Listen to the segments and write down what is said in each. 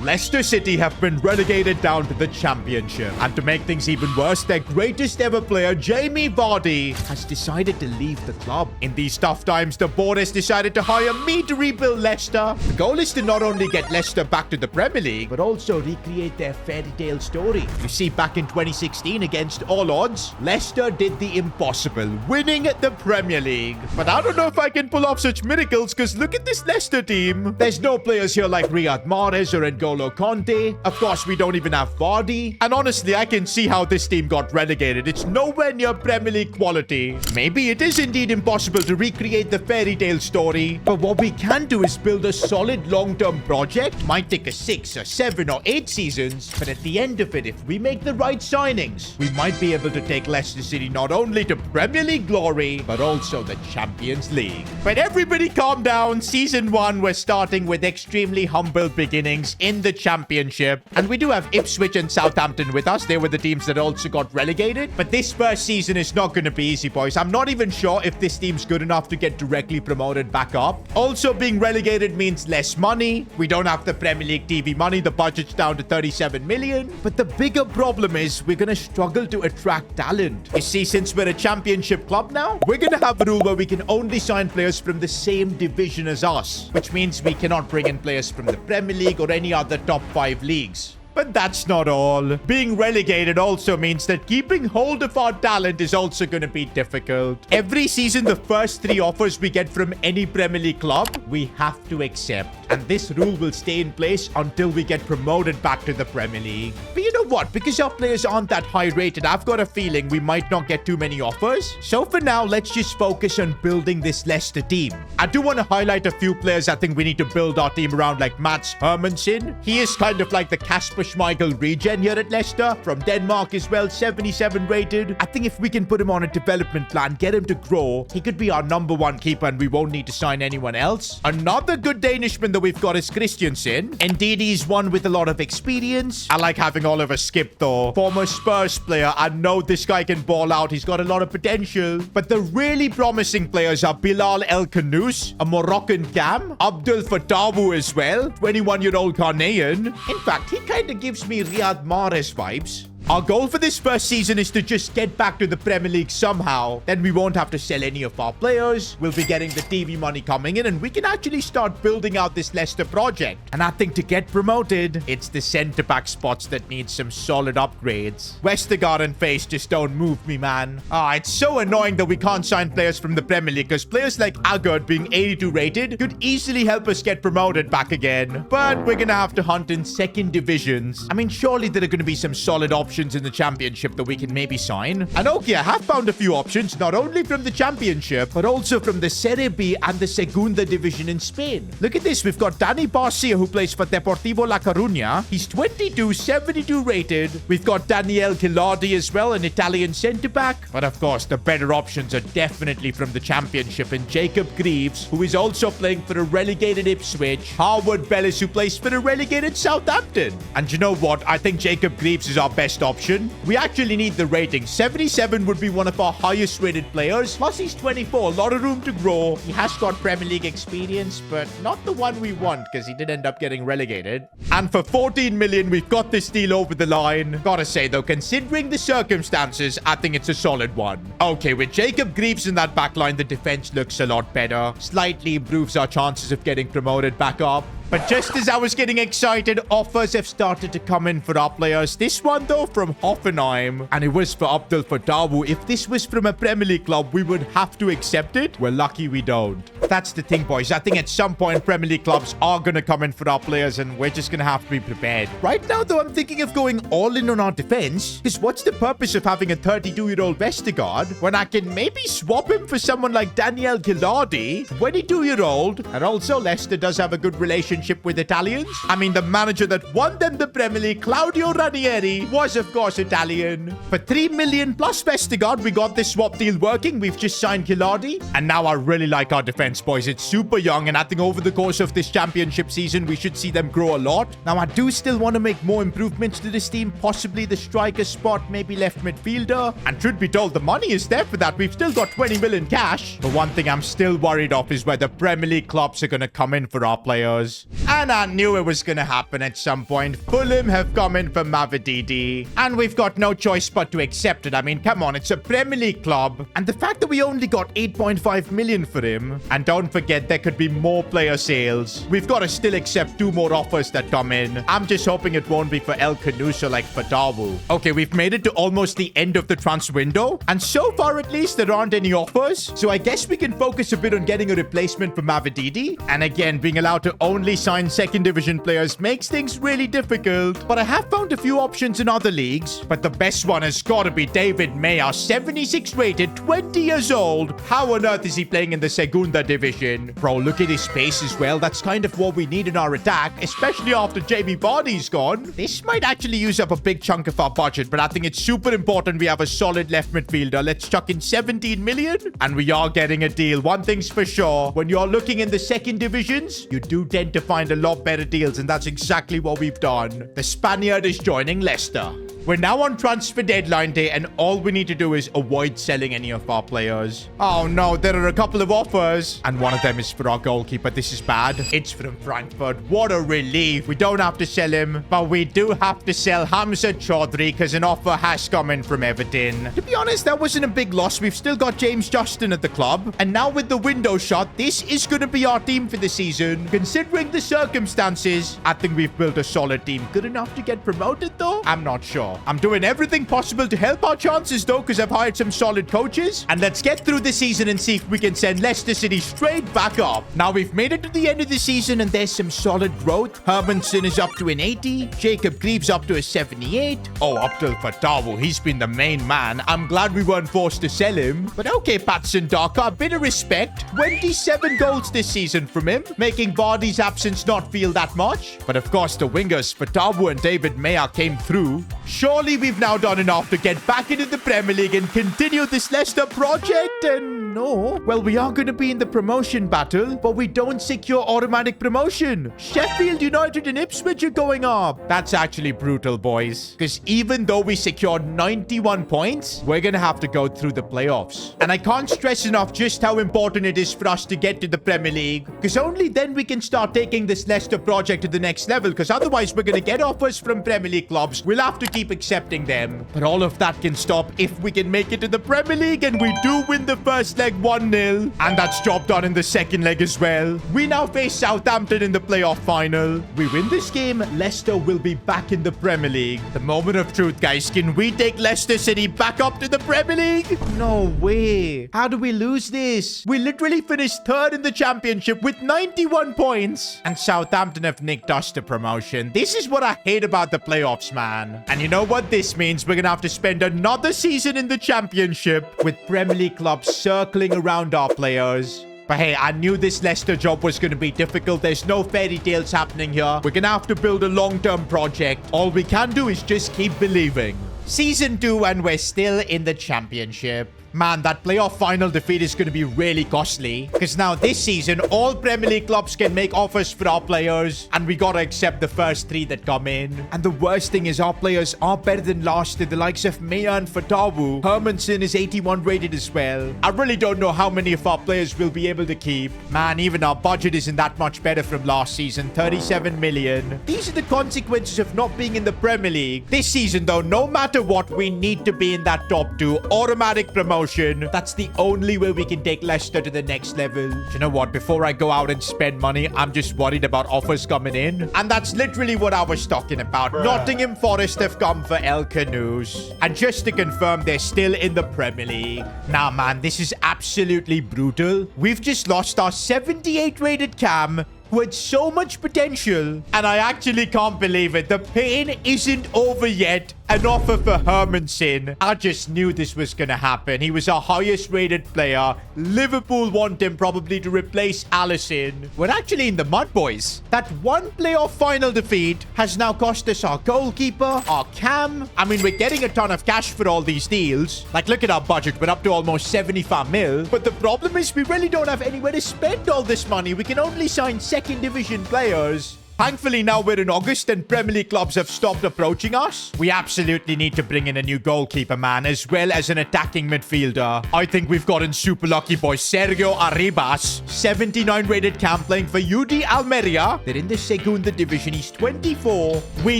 Leicester City have been relegated down to the Championship. And to make things even worse, their greatest ever player, Jamie Vardy, has decided to leave the club. In these tough times, the board has decided to hire me to rebuild Leicester. The goal is to not only get Leicester back to the Premier League, but also recreate their fairy tale story. You see, back in 2016, against all odds, Leicester did the impossible, winning the Premier League. But I don't know if I can pull off such miracles, because look at this Leicester team. There's no players here like Riyad Mahrez or N'Golo Conte. Of course, we don't even have Vardy. And honestly, I can see how this team got relegated. It's nowhere near Premier League quality. Maybe it is indeed impossible to recreate the fairy tale story, but what we can do is build a solid long-term project. Might take us 6 or 7 or 8 seasons, but at the end of it, if we make the right signings, we might be able to take Leicester City not only to Premier League glory, but also the Champions League. But everybody calm down. Season 1, we're starting with extremely humble beginnings in the Championship. And we do have Ipswich and Southampton with us. They were the teams that also got relegated. But this first season is not going to be easy, boys. I'm not even sure if this team's good enough to get directly promoted back up. Also, being relegated means less money. We don't have the Premier League TV money. The budget's down to 37 million. But the bigger problem is we're going to struggle to attract talent. You see, since we're a Championship club now, we're going to have a rule where we can only sign players from the same division as us, which means we cannot bring in players from the Premier League or any other top 5 leagues. But that's not all. Being relegated also means that keeping hold of our talent is also going to be difficult. Every season, the first 3 offers we get from any Premier League club, we have to accept. And this rule will stay in place until we get promoted back to the Premier League. But you know what? Because our players aren't that high rated, I've got a feeling we might not get too many offers. So for now, let's just focus on building this Leicester team. I do want to highlight a few players I think we need to build our team around, like Mats Hermansen. He is kind of like the Kasper Schmeichel regen here at Leicester. From Denmark as well, 77 rated. I think if we can put him on a development plan, get him to grow, he could be our #1 keeper and we won't need to sign anyone else. Another good Danishman that we've got is Christiansen. Indeed, he's one with a lot of experience. I like having Oliver Skip though. Former Spurs player. I know this guy can ball out. He's got a lot of potential. But the really promising players are Bilal El Kanous, a Moroccan cam. Abdul Fatawu as well, 21-year-old Ghanaian. In fact, he kind of gives me Riyad Mahrez vibes. Our goal for this first season is to just get back to the Premier League somehow. Then we won't have to sell any of our players. We'll be getting the TV money coming in and we can actually start building out this Leicester project. And I think to get promoted, it's the centre-back spots that need some solid upgrades. Westergaard and Face just don't move me, man. It's so annoying that we can't sign players from the Premier League because players like Agard being 82 rated could easily help us get promoted back again. But we're going to have to hunt in second divisions. I mean, surely there are going to be some solid options in the Championship that we can maybe sign. And okay, I have found a few options, not only from the Championship, but also from the Serie B and the Segunda division in Spain. Look at this. We've got Dani Barcia, who plays for Deportivo La Coruña. He's 22, 72 rated. We've got Daniel Chilardi as well, an Italian centre-back. But of course, the better options are definitely from the Championship, and Jacob Greaves, who is also playing for a relegated Ipswich. Harwood Bellis, who plays for a relegated Southampton. And you know what? I think Jacob Greaves is our best option. We actually need the rating. 77 would be one of our highest rated players. Plus he's 24. A lot of room to grow. He has got Premier League experience, but not the one we want because he did end up getting relegated. And for 14 million, we've got this deal over the line. Gotta say though, considering the circumstances, I think it's a solid one. Okay, with Jacob Greaves in that back line, the defense looks a lot better. Slightly improves our chances of getting promoted back up. But just as I was getting excited, offers have started to come in for our players. This one, though, from Hoffenheim. And it was for Abdul Fatawu. If this was from a Premier League club, we would have to accept it. We're lucky we don't. That's the thing, boys. I think at some point, Premier League clubs are going to come in for our players, and we're just going to have to be prepared. Right now, though, I'm thinking of going all in on our defense. Because what's the purpose of having a 32-year-old Westergaard when I can maybe swap him for someone like Daniel Chilardi, 22-year-old? And also, Leicester does have a good relationship with Italians. I mean, the manager that won them the Premier League, Claudio Ranieri, was of course Italian. For 3 million plus Vestergaard, we got this swap deal working. We've just signed Chilardi. And now I really like our defense, boys. It's super young, and I think over the course of this Championship season, we should see them grow a lot. Now, I do still want to make more improvements to this team, possibly the striker spot, maybe left midfielder. And truth be told, the money is there for that. We've still got 20 million cash. But one thing I'm still worried of is where the Premier League clubs are going to come in for our players. goals. And I knew it was going to happen at some point. Fulham have come in for Mavididi, and we've got no choice but to accept it. I mean, come on, it's a Premier League club. And the fact that we only got 8.5 million for him, and don't forget, there could be more player sales. We've got to still accept 2 more offers that come in. I'm just hoping it won't be for El Canuso like for Dawu. Okay, we've made it to almost the end of the transfer window, and so far at least there aren't any offers. So I guess we can focus a bit on getting a replacement for Mavididi. And again, being allowed to only sign second division players makes things really difficult. But I have found a few options in other leagues. But the best one has got to be David Maya, 76 rated, 20 years old. How on earth is he playing in the Segunda division? Bro, look at his pace as well. That's kind of what we need in our attack, especially after Jamie Vardy's gone. This might actually use up a big chunk of our budget, but I think it's super important we have a solid left midfielder. Let's chuck in 17 million, and we are getting a deal. One thing's for sure, when you're looking in the second divisions, you do tend to find a lot better deals, and that's exactly what we've done. The Spaniard is joining Leicester. We're now on transfer deadline day, and all we need to do is avoid selling any of our players. Oh no, there are a couple of offers, and one of them is for our goalkeeper. This is bad. It's from Frankfurt. What a relief. We don't have to sell him, but we do have to sell Hamza Chaudhry because an offer has come in from Everton. To be honest, that wasn't a big loss. We've still got James Justin at the club, and now with the window shut, this is going to be our team for the season. Considering the circumstances, I think we've built a solid team. Good enough to get promoted though? I'm not sure. I'm doing everything possible to help our chances though, because I've hired some solid coaches. And let's get through the season and see if we can send Leicester City straight back up. Now we've made it to the end of the season and there's some solid growth. Hermanson is up to an 80. Jacob Greaves up to a 78. Oh, Abdul Fatawu, he's been the main man. I'm glad we weren't forced to sell him. But okay, Patson Daka, a bit of respect. 27 goals this season from him, making Vardy's absence not feel that much. But of course, the wingers, Fatawu and David Maya, came through. Surely we've now done enough to get back into the Premier League and continue this Leicester project. And no, well, we are going to be in the promotion battle, but we don't secure automatic promotion. Sheffield United and Ipswich are going up. That's actually brutal, boys. Because even though we secured 91 points, we're going to have to go through the playoffs. And I can't stress enough just how important it is for us to get to the Premier League. Because only then we can start taking this Leicester project to the next level. Because otherwise, we're going to get offers from Premier League clubs. We'll have to keep accepting them. But all of that can stop if we can make it to the Premier League and we do win the first leg 1-0. And that's job done in the second leg as well. We now face Southampton in the playoff final. We win this game, Leicester will be back in the Premier League. The moment of truth, guys. Can we take Leicester City back up to the Premier League? No way. How do we lose this? We literally finished third in the championship with 91 points. And Southampton have nicked us to promotion. This is what I hate about the playoffs, man. And you know what this means? We're gonna have to spend another season in the championship with Premier League clubs circling around our players. But hey, I knew this Leicester job was going to be difficult. There's no fairy tales happening here. We're going to have to build a long-term project. All we can do is just keep believing. Season 2 and we're still in the championship. Man, that playoff final defeat is going to be really costly. Because now this season, all Premier League clubs can make offers for our players. And we got to accept the first 3 that come in. And the worst thing is our players are better than last year. The likes of Maya and Fatawu. Hermanson is 81 rated as well. I really don't know how many of our players we'll be able to keep. Man, even our budget isn't that much better from last season. 37 million. These are the consequences of not being in the Premier League. This season though, no matter what, we need to be in that top 2. Automatic promotion. That's the only way we can take Leicester to the next level. You know what? Before I go out and spend money, I'm just worried about offers coming in. And that's literally what I was talking about. Nottingham Forest have come for El Canuso. And just to confirm, they're still in the Premier League. Now, man, this is absolutely brutal. We've just lost our 78 rated Cam, who had so much potential, and I actually can't believe it. The pain isn't over yet. An offer for Hermanson. I just knew this was going to happen. He was our highest rated player. Liverpool want him probably to replace Alisson. We're actually in the mud, boys. That one playoff final defeat has now cost us our goalkeeper, our cam. I mean, we're getting a ton of cash for all these deals. Like, look at our budget. We're up to almost 75 mil. But the problem is we really don't have anywhere to spend all this money. We can only sign second division players. Thankfully, now we're in August and Premier League clubs have stopped approaching us. We absolutely need to bring in a new goalkeeper, man, as well as an attacking midfielder. I think we've gotten super lucky, boys. Sergio Arribas, 79 rated camp, playing for UD Almeria. They're in the Segunda division. He's 24. We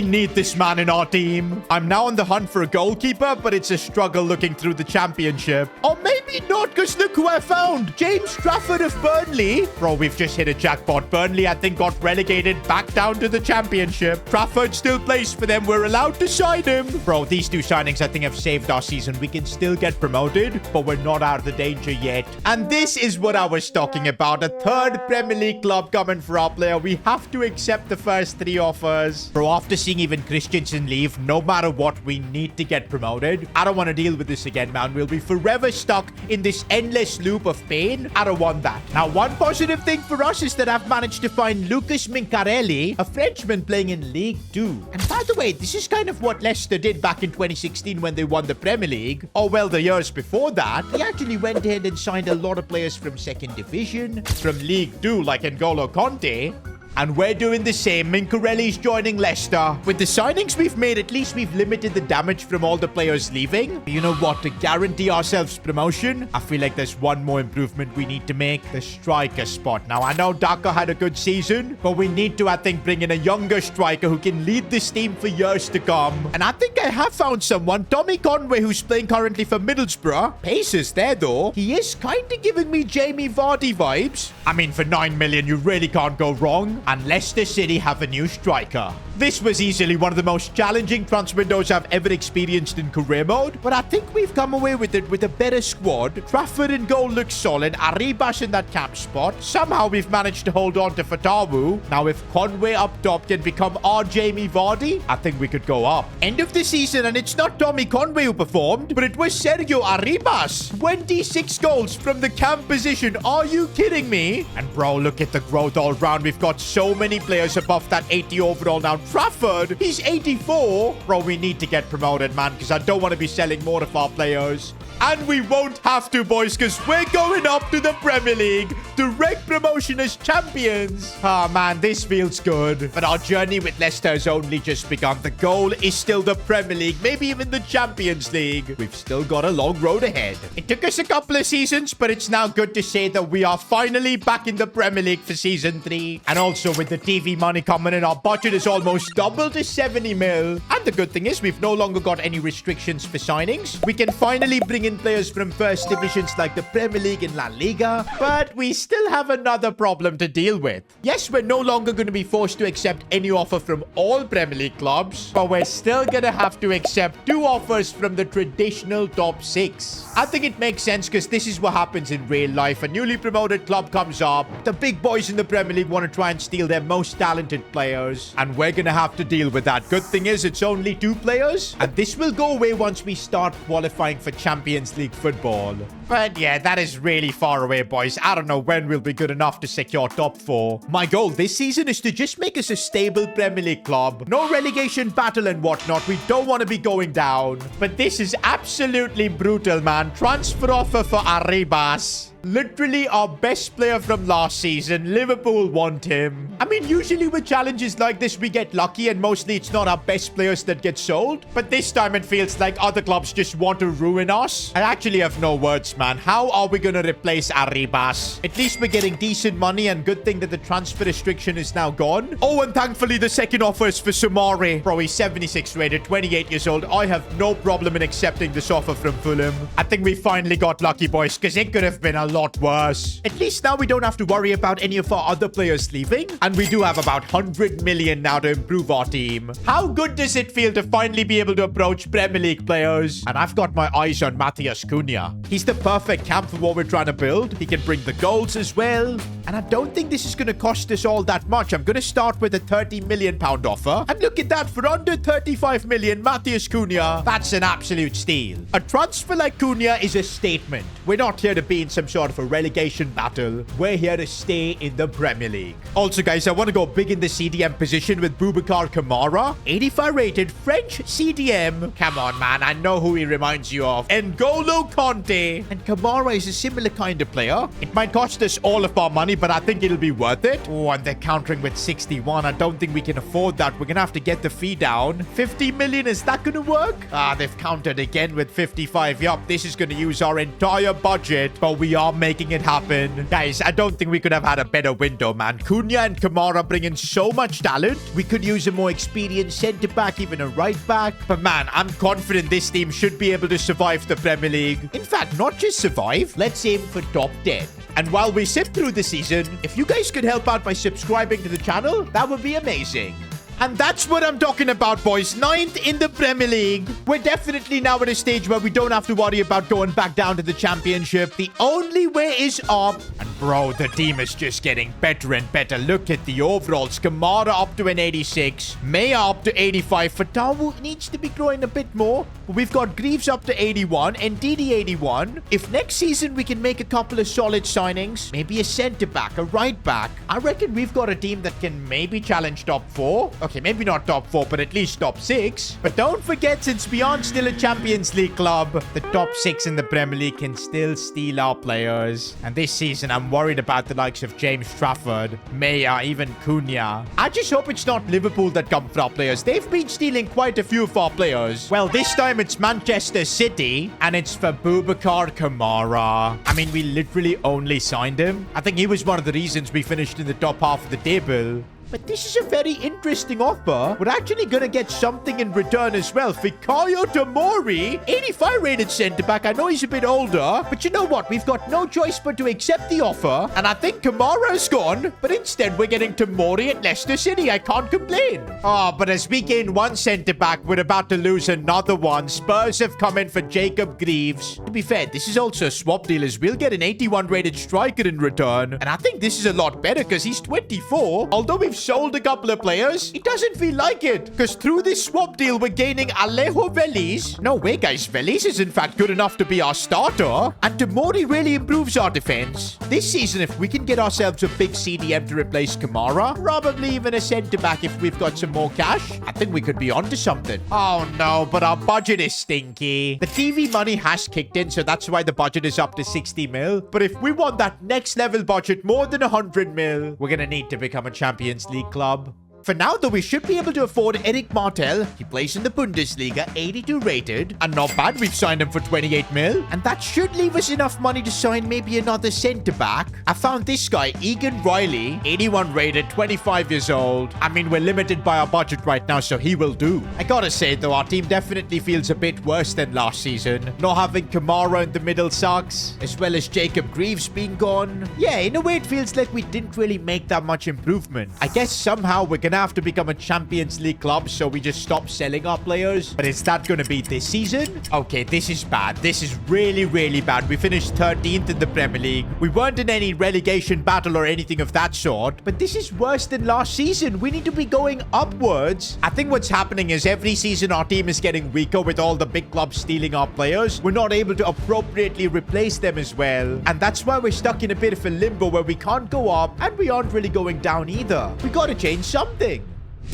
need this man in our team. I'm now on the hunt for a goalkeeper, but it's a struggle looking through the championship. Or maybe not, because look who I found. James Trafford of Burnley. Bro, we've just hit a jackpot. Burnley, I think, got relegated back down to the championship. Trafford still plays for them. We're allowed to sign him. Bro, these two signings, I think, have saved our season. We can still get promoted, but we're not out of the danger yet. And this is what I was talking about. A third Premier League club coming for our player. We have to accept the first 3 offers. Bro, after seeing even Christensen leave, no matter what, we need to get promoted. I don't want to deal with this again, man. We'll be forever stuck in this endless loop of pain. I don't want that. Now, one positive thing for us is that I've managed to find Lucas Mincarelli, a Frenchman playing in League 2. And by the way, this is kind of what Leicester did back in 2016 when they won the Premier League. Or well, the years before that, they actually went ahead and signed a lot of players from second division, from League 2 like N'Golo Conte. And we're doing the same. Mincarelli's joining Leicester. With the signings we've made, at least we've limited the damage from all the players leaving. You know what? To guarantee ourselves promotion, I feel like there's one more improvement we need to make. The striker spot. Now, I know Daka had a good season, but we need to, I think, bring in a younger striker who can lead this team for years to come. And I think I have found someone. Tommy Conway, who's playing currently for Middlesbrough. Pace is there, though. He is kind of giving me Jamie Vardy vibes. I mean, for 9 million, you really can't go wrong. And Leicester City have a new striker. This was easily one of the most challenging transfer windows I've ever experienced in career mode, but I think we've come away with it with a better squad. Trafford in goal looks solid. Arribas in that cap spot. Somehow we've managed to hold on to Fatawu. Now if Conway up top can become our Jamie Vardy, I think we could go up. End of the season, and it's not Tommy Conway who performed, but it was Sergio Arribas. 26 goals from the camp position. Are you kidding me? And bro, look at the growth all round. We've got so many players above that 80 overall now. Trafford, he's 84. Bro, we need to get promoted, man, because I don't want to be selling more of our players. And we won't have to, boys, because we're going up to the Premier League. Direct promotion as champions. Ah, man, this feels good. But our journey with Leicester has only just begun. The goal is still the Premier League, maybe even the Champions League. We've still got a long road ahead. It took us a couple of seasons, but it's now good to say that we are finally back in the Premier League for Season 3. And also with the TV money coming in, our budget is almost doubled to 70 mil. And the good thing is we've no longer got any restrictions for signings. We can finally bring in players from first divisions like the Premier League and La Liga, but we still have another problem to deal with. Yes, we're no longer going to be forced to accept any offer from all Premier League clubs, but we're still going to have to accept 2 offers from the traditional top 6. I think it makes sense because this is what happens in real life. A newly promoted club comes up, the big boys in the Premier League want to try and steal their most talented players, and we're going to have to deal with that. Good thing is it's only 2 players, and this will go away once we start qualifying for Champions League football. But yeah, that is really far away, boys. I don't know when we'll be good enough to secure top 4. My goal this season is to just make us a stable Premier League club. No relegation battle and whatnot. We don't want to be going down. But this is absolutely brutal, man. Transfer offer for Arribas. Literally our best player from last season. Liverpool want him. I mean, usually with challenges like this, we get lucky and mostly it's not our best players that get sold. But this time it feels like other clubs just want to ruin us. I actually have no words, man. How are we going to replace Arribas? At least we're getting decent money, and good thing that the transfer restriction is now gone. Oh, and thankfully the second offer is for Sumari. Bro, he's 76 rated, 28 years old. I have no problem in accepting this offer from Fulham. I think we finally got lucky, boys, because it could have been a lot worse. At least now we don't have to worry about any of our other players leaving, and we do have about 100 million now to improve our team. How good does it feel to finally be able to approach Premier League players? And I've got my eyes on Matheus Cunha. He's the perfect camp for what we're trying to build. He can bring the goals as well, and I don't think this is going to cost us all that much. I'm going to start with a 30 million pound offer, and look at that, for under 35 million, Matheus Cunha. That's an absolute steal. A transfer like Cunha is a statement. We're not here to be in some sort squad for relegation battle. We're here to stay in the Premier League. Also, guys, I want to go big in the CDM position with Boubacar Kamara. 85 rated French CDM. Come on, man. I know who he reminds you of. N'Golo Conte. And Kamara is a similar kind of player. It might cost us all of our money, but I think it'll be worth it. Oh, and they're countering with 61. I don't think we can afford that. We're going to have to get the fee down. 50 million, is that going to work? Ah, they've countered again with 55. Yup, this is going to use our entire budget, but we are making it happen. Guys, I don't think we could have had a better window, man. Cunha and Kamara bring in so much talent. We could use a more experienced centre-back, even a right-back. But man, I'm confident this team should be able to survive the Premier League. In fact, not just survive, let's aim for top 10. And while we sift through the season, if you guys could help out by subscribing to the channel, that would be amazing. And that's what I'm talking about, boys. 9th in the Premier League. We're definitely now at a stage where we don't have to worry about going back down to the Championship. The only way is up. And bro, the team is just getting better and better. Look at the overalls. Kamara up to an 86. Maya up to 85. Fatawu needs to be growing a bit more. But we've got Greaves up to 81 and Didi 81. If next season we can make a couple of solid signings, maybe a centre-back, a right-back, I reckon we've got a team that can maybe challenge top 4. Okay, maybe not top 4, but at least top 6. But don't forget, since we aren't still a Champions League club, the top 6 in the Premier League can still steal our players. And this season, I'm worried about the likes of James Trafford, Maya, even Cunha. I just hope it's not Liverpool that come for our players. They've been stealing quite a few of our players. Well, this time it's Manchester City, and it's for Boubacar Kamara. I mean, we literally only signed him. I think he was one of the reasons we finished in the top half of the table. But this is a very interesting offer. We're actually going to get something in return as well. Fikayo Tomori, 85 rated centre-back. I know he's a bit older, but you know what? We've got no choice but to accept the offer. And I think Kamara's gone, but instead we're getting Tomori at Leicester City. I can't complain. Oh, but as we gain one centre-back, we're about to lose another one. Spurs have come in for Jacob Greaves. To be fair, this is also a swap deal as we'll get an 81 rated striker in return. And I think this is a lot better because he's 24. Although we've sold a couple of players, it doesn't feel like it, because through this swap deal we're gaining Alejo Veliz. No way, guys. Veliz is in fact good enough to be our starter, and Tomori really improves our defense. This season, if we can get ourselves a big CDM to replace Kamara, probably even a centre-back if we've got some more cash, I think we could be onto something. Oh no, but our budget is stinky. The TV money has kicked in, so that's why the budget is up to 60 mil. But if we want that next level budget more than 100 mil, we're gonna need to become a Champions League club. For now, though, we should be able to afford Eric Martel. He plays in the Bundesliga, 82 rated. And not bad, we've signed him for 28 mil. And that should leave us enough money to sign maybe another centre-back. I found this guy, Egan Riley, 81 rated, 25 years old. I mean, we're limited by our budget right now, so he will do. I gotta say, though, our team definitely feels a bit worse than last season. Not having Kamara in the middle sucks, as well as Jacob Greaves being gone. Yeah, in a way, it feels like we didn't really make that much improvement. I guess somehow we're gonna have to become a Champions League club, so we just stop selling our players. But is that going to be this season? Okay, this is bad. This is really, really bad. We finished 13th in the Premier League. We weren't in any relegation battle or anything of that sort, but this is worse than last season. We need to be going upwards. I think what's happening is every season our team is getting weaker with all the big clubs stealing our players. We're not able to appropriately replace them as well, and that's why we're stuck in a bit of a limbo where we can't go up and we aren't really going down either. We gotta change something.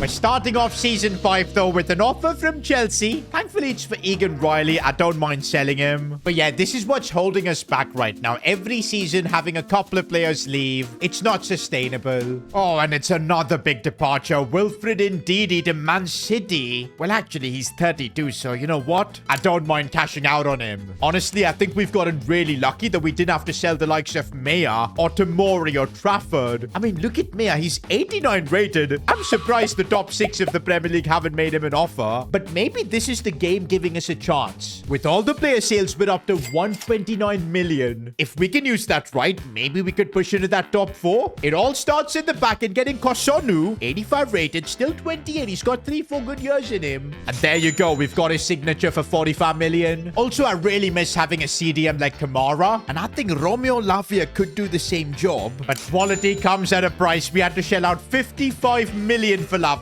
We're starting off Season 5, though, with an offer from Chelsea. Thankfully, it's for Egan Riley. I don't mind selling him. But yeah, this is what's holding us back right now. Every season, having a couple of players leave, it's not sustainable. Oh, and it's another big departure. Wilfred Ndidi to Man City. Well, actually, he's 32, so you know what? I don't mind cashing out on him. Honestly, I think we've gotten really lucky that we didn't have to sell the likes of Maya or Tomori or Trafford. I mean, look at Maya. He's 89 rated. I'm surprised the top 6 of the Premier League haven't made him an offer, but maybe this is the game giving us a chance. With all the player sales, we're up to 129 million. If we can use that right, maybe we could push into that top 4. It all starts in the back and getting Kosonu, 85 rated, still 28. He's got 3-4 good years in him. And there you go. We've got his signature for 45 million. Also, I really miss having a CDM like Kamara, and I think Romeo Lavia could do the same job. But quality comes at a price. We had to shell out 55 million for Lavia.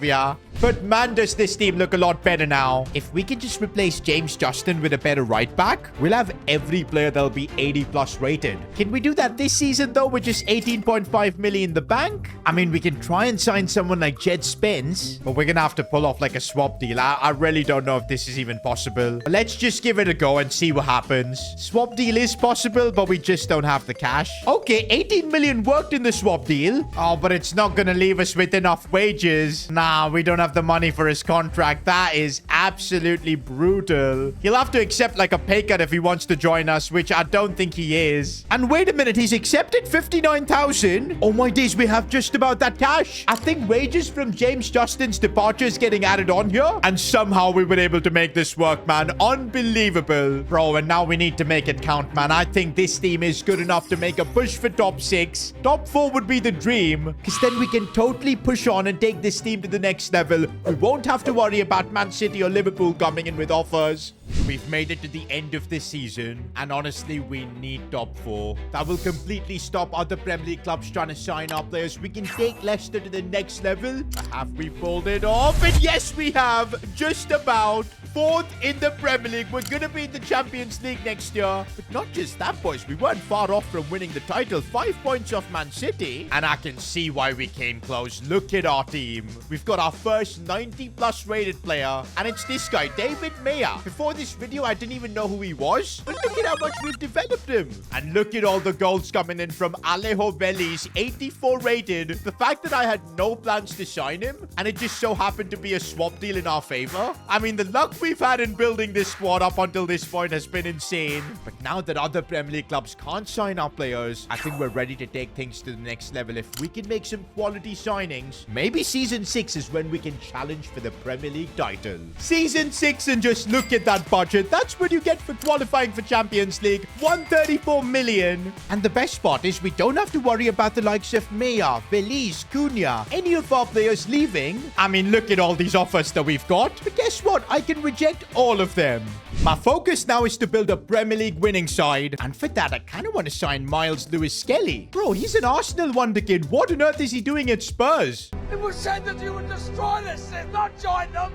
But man, does this team look a lot better now. If we can just replace James Justin with a better right back, we'll have every player that'll be 80 plus rated. Can we do that this season though with just 18.5 million in the bank? I mean, we can try and sign someone like Jed Spence, but we're gonna have to pull off like a swap deal. I really don't know if this is even possible. Let's just give it a go and see what happens. Swap deal is possible, but we just don't have the cash. Okay, 18 million worked in the swap deal. Oh, but it's not gonna leave us with enough wages. Nah, we don't have the money for his contract. That is absolutely brutal. He'll have to accept like a pay cut if he wants to join us, which I don't think he is. And wait a minute, he's accepted 59,000. Oh my days, we have just about that cash. I think wages from James Justin's departure is getting added on here, and somehow we were able to make this work, man. Unbelievable. Bro, and now we need to make it count, man. I think this team is good enough to make a push for top 6. Top 4 would be the dream, because then we can totally push on and take this team to the next level. We won't have to worry about Man City or Liverpool coming in with offers. We've made it to the end of this season, and honestly, we need top 4. That will completely stop other Premier League clubs trying to sign up players. We can take Leicester to the next level. Have we pulled it off? And yes, we have. Just about. 4th in the Premier League. We're going to be in the Champions League next year. But not just that, boys. We weren't far off from winning the title. 5 points off Man City. And I can see why we came close. Look at our team. We've got our first 90-plus rated player. And it's this guy, David Maya. Before this video, I didn't even know who he was. But look at how much we've developed him. And look at all the goals coming in from Alejo Veliz, 84 rated. The fact that I had no plans to sign him, and it just so happened to be a swap deal in our favor. I mean, the luck we've had in building this squad up until this point has been insane. But now that other Premier League clubs can't sign our players, I think we're ready to take things to the next level. If we can make some quality signings, maybe Season 6 is when we can challenge for the Premier League title. Season 6, and just look at that budget. That's what you get for qualifying for Champions League. 134 million. And the best part is we don't have to worry about the likes of Maya, Veliz, Cunha, any of our players leaving. I mean, look at all these offers that we've got. But guess what? I can reject all of them. My focus now is to build a Premier League winning side. And for that, I kind of want to sign Miles Lewis-Skelly. Bro, he's an Arsenal wonder kid. What on earth is he doing at Spurs? It was said that you would destroy this and not join them.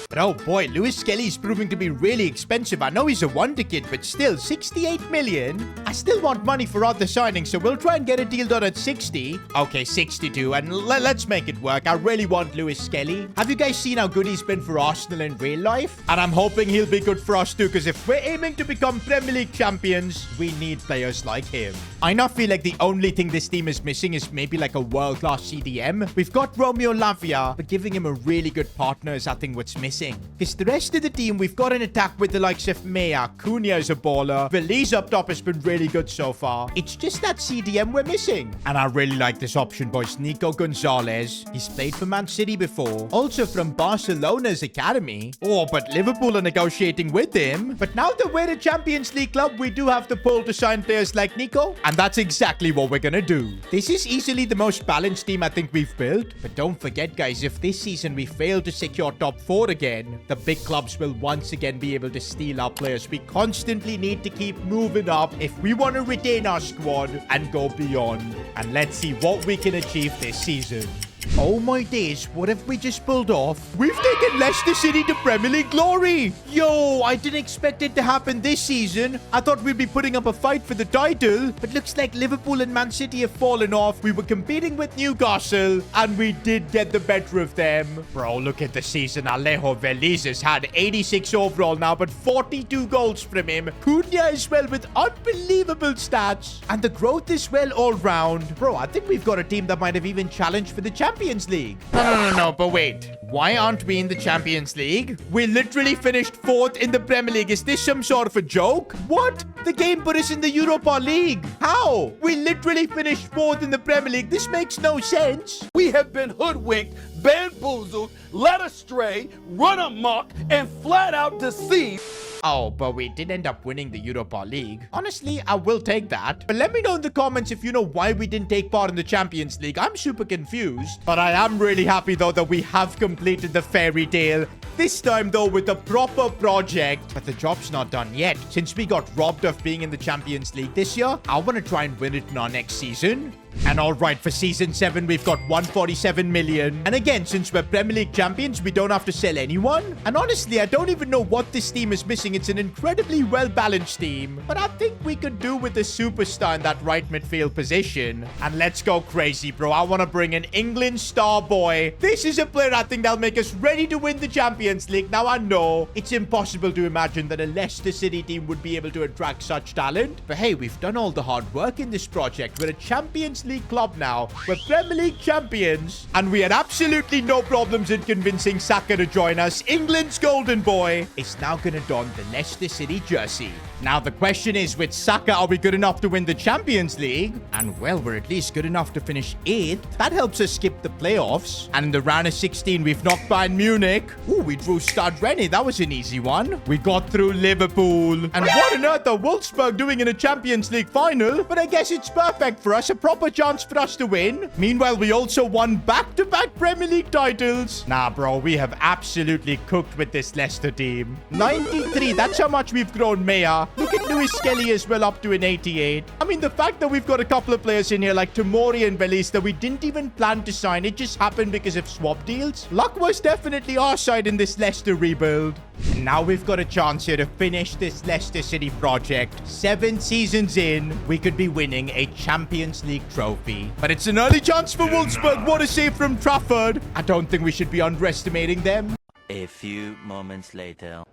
But oh boy, Lewis-Skelly is proving to be really expensive. I know he's a wonder kid, but still, 68 million. I still want money for other signings, so we'll try and get a deal done at 60. Okay, 62, and let's make it work. I really want Lewis-Skelly. Have you guys seen how good he's been for Arsenal in real life? And I'm hoping he'll be good for us too, because if we're aiming to become Premier League champions, we need players like him. I now feel like the only thing this team is missing is maybe like a world-class CDM. We've got Romeo Lavia, but giving him a really good partner is I think what's missing. Because the rest of the team, we've got an attack with the likes of Maya. Cunha is a baller. Veliz up top has been really good so far. It's just that CDM we're missing. And I really like this option, boys. Nico Gonzalez. He's played for Man City before. Also from Barcelona's academy. Oh, but Liverpool are negotiating with him. But now that we're a Champions League club, we do have the pull to sign players like Nico. And that's exactly what we're gonna do. This is easily the most balanced team I think we've built. But don't forget, guys, if this season we fail to secure top 4 again, the big clubs will once again be able to steal our players. We constantly need to keep moving up if we want to retain our squad and go beyond. And let's see what we can achieve this season. Oh my days, what have we just pulled off? We've taken Leicester City to Premier League glory. Yo, I didn't expect it to happen this season. I thought we'd be putting up a fight for the title. But looks like Liverpool and Man City have fallen off. We were competing with Newcastle, and we did get the better of them. Bro, look at the season. Alejo Veliz has had 86 overall now, but 42 goals from him. Cunha as well with unbelievable stats. And the growth is well all round. Bro, I think we've got a team that might have even challenged for the Champions League. No, but wait. Why aren't we in the Champions League? We literally finished 4th in the Premier League. Is this some sort of a joke? What? The game put us in the Europa League. How? We literally finished 4th in the Premier League. This makes no sense. We have been hoodwinked, bamboozled, led astray, run amok, and flat out deceived. Oh, but we did end up winning the Europa League. Honestly, I will take that. But let me know in the comments if you know why we didn't take part in the Champions League. I'm super confused. But I am really happy, though, that we have completed the fairy tale. This time, though, with a proper project. But the job's not done yet. Since we got robbed of being in the Champions League this year, I want to try and win it in our next season. And all right, for season 7, we've got 147 million. And again, since we're Premier League champions, we don't have to sell anyone. And honestly, I don't even know what this team is missing. It's an incredibly well-balanced team. But I think we could do with a superstar in that right midfield position. And let's go crazy, bro. I want to bring an England star boy. This is a player I think that'll make us ready to win the Champions League. Now, I know it's impossible to imagine that a Leicester City team would be able to attract such talent. But hey, we've done all the hard work in this project. We're a Champions League club now. We're Premier League champions. And we had absolutely no problems in convincing Saka to join us. England's golden boy is now going to don the Leicester City jersey. Now, the question is, with Saka, are we good enough to win the Champions League? And, well, we're at least good enough to finish 8th. That helps us skip the playoffs. And in the round of 16, we've knocked Bayern Munich. Ooh, we drew Stade Rennes. That was an easy one. We got through Liverpool. And what on earth are Wolfsburg doing in a Champions League final? But I guess it's perfect for us. A proper chance for us to win. Meanwhile, we also won back-to-back Premier League titles. Nah, bro, we have absolutely cooked with this Leicester team. 93, that's how much we've grown, Maya. Look at Lewis Skelly as well, up to an 88. I mean, the fact that we've got a couple of players in here like Tomori and Belis that we didn't even plan to sign, it just happened because of swap deals. Luck was definitely our side in this Leicester rebuild. And now we've got a chance here to finish this Leicester City project. 7 seasons in, we could be winning a Champions League trophy. But it's an early chance for Wolfsburg. What a save from Trafford. I don't think we should be underestimating them. A few moments later.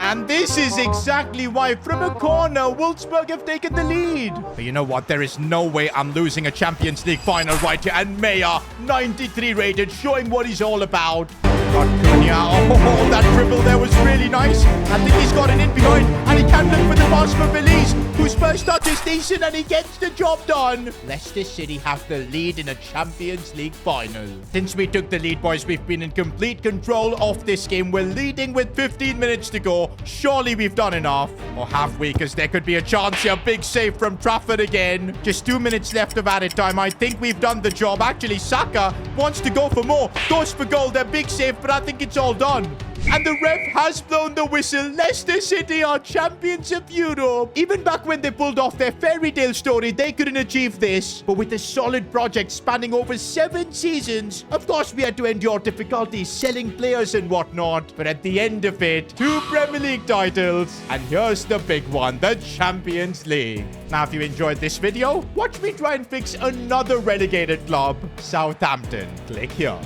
And this is exactly why, from a corner, Wolfsburg have taken the lead. But you know what? There is no way I'm losing a Champions League final right here. And Maya, 93 rated, showing what he's all about. Got Cunha. Oh, that dribble there was really nice. I think he's got it in behind. And he can look for the pass for Belize, whose first touch is decent, and he gets the job done. Leicester City have the lead in a Champions League final. Since we took the lead, boys, we've been in complete control of this game. We're leading with 15 minutes to go. Surely we've done enough. Or have we? Because there could be a chance here. Big save from Trafford again. Just 2 minutes left of added time. I think we've done the job. Actually, Saka wants to go for more. Goes for goal. Their big save, but I think it's all done. And the ref has blown the whistle. Leicester City are champions of Europe. Even back when they pulled off their fairy tale story, they couldn't achieve this. But with a solid project spanning over 7 seasons, of course we had to endure difficulties selling players and whatnot. But at the end of it, 2 Premier League titles. And here's the big one, the Champions League. Now, if you enjoyed this video, watch me try and fix another relegated club, Southampton. Click here.